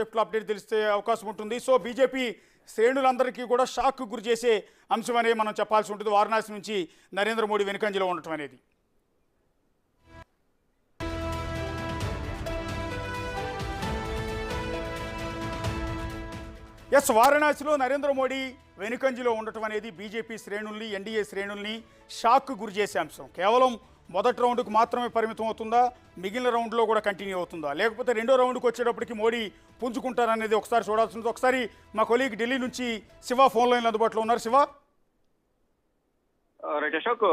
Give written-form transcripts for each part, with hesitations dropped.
Update తెలిస్తే అవకాశం ఉంటుంది. సో బీజేపీ శ్రేణులందరికీ కూడా షాక్ గురి చేసే అంశం అనేది మనం చెప్పాల్సి ఉంటుంది. వారణాసి నుంచి నరేంద్ర మోడీ వెనుకంజలో ఉండటం అనేది. ఎస్, వారణాసిలో నరేంద్ర మోడీ వెనుకంజలో ఉండటం అనేది బీజేపీ శ్రేణుల్ని, ఎన్డీఏ శ్రేణుల్ని షాక్ గురి చేసే అంశం. కేవలం మొదటి రౌండ్కు మాత్రమే పరిమితం అవుతుందా, మిగిలిన రౌండ్లో కూడా కంటిన్యూ అవుతుందా, లేకపోతే రెండో రౌండ్కి వచ్చేటప్పటికి మోడీ పుంజుకుంటారనేది ఒకసారి చూడాల్సి ఉంటుంది. ఒకసారి మా కొలీగ్ ఢిల్లీ నుంచి శివ ఫోన్ లైన్లో అందుబాటులో ఉన్నారు. శివ, రైట్ అశోక్,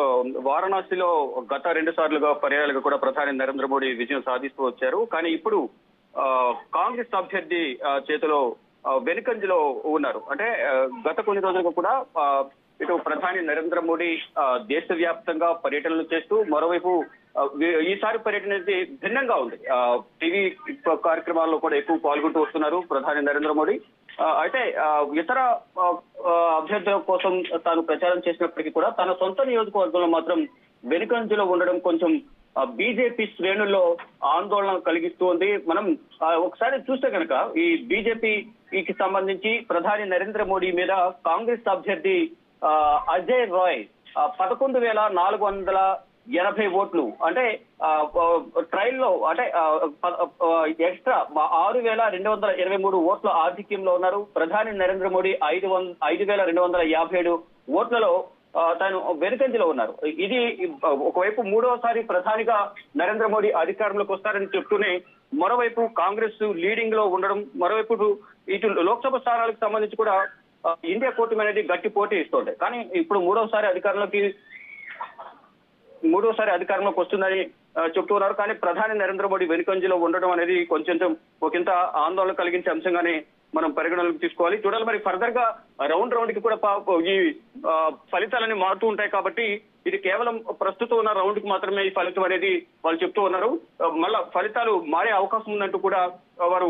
వారణాసిలో గత 2 సార్లుగా పర్యాయాలుగా కూడా ప్రధాని నరేంద్ర మోడీ విజయం సాధిస్తూ వచ్చారు. కానీ ఇప్పుడు కాంగ్రెస్ అభ్యర్థి చేతిలో వెనుకంజలో ఉన్నారు. అంటే గత కొన్ని రోజులుగా కూడా ఇటు ప్రధాని నరేంద్ర మోడీ దేశవ్యాప్తంగా పర్యటనలు చేస్తూ, మరోవైపు ఈసారి పర్యటన అనేది భిన్నంగా ఉంది. టీవీ కార్యక్రమాల్లో కూడా ఎక్కువ పాల్గొంటూ వస్తున్నారు ప్రధాని నరేంద్ర మోడీ. అయితే ఇతర అభ్యర్థుల కోసం తాను ప్రచారం చేసినప్పటికీ కూడా తన సొంత నియోజకవర్గంలో మాత్రం వెనుకంజలో ఉండడం కొంచెం బీజేపీ శ్రేణుల్లో ఆందోళన కలిగిస్తోంది. మనం ఒకసారి చూస్తే కనుక ఈ బీజేపీకి సంబంధించి ప్రధాని నరేంద్ర మోడీ మీద కాంగ్రెస్ అభ్యర్థి అజయ్ రాయ్ 11,480 ఓట్లు, అంటే ట్రైల్లో అంటే ఎక్స్ట్రా 6,223 ఓట్ల ఆధిక్యంలో ఉన్నారు. ప్రధాని నరేంద్ర మోడీ 5,257 ఓట్లలో తాను వెనుకంజలో ఉన్నారు. ఇది ఒకవైపు మూడవసారి ప్రధానిగా నరేంద్ర మోడీ అధికారంలోకి వస్తారని చెప్తూనే, మరోవైపు కాంగ్రెస్ లీడింగ్ లో ఉండడం, మరోవైపు ఇటు లోక్సభ స్థానాలకు సంబంధించి కూడా ఇండియా కూటమి అనేది గట్టి పోటీ ఇస్తోంది. కానీ ఇప్పుడు మూడవసారి అధికారంలోకి వస్తుందని చెప్తూ ఉన్నారు. కానీ ప్రధాని నరేంద్ర మోడీ వెనుకంజలో ఉండడం అనేది కొంచెం ఒకంత ఆందోళన కలిగించే అంశంగానే మనం పరిగణలోకి తీసుకోవాలి. చూడాలి మరి ఫర్దర్ గా రౌండ్ కి కూడా ఈ ఫలితాలన్నీ మారుతూ ఉంటాయి. కాబట్టి ఇది కేవలం ప్రస్తుతం ఉన్న రౌండ్ కి మాత్రమే ఈ ఫలితం అనేది వాళ్ళు చెప్తూ ఉన్నారు. మళ్ళా ఫలితాలు మారే అవకాశం ఉందంటూ కూడా వారు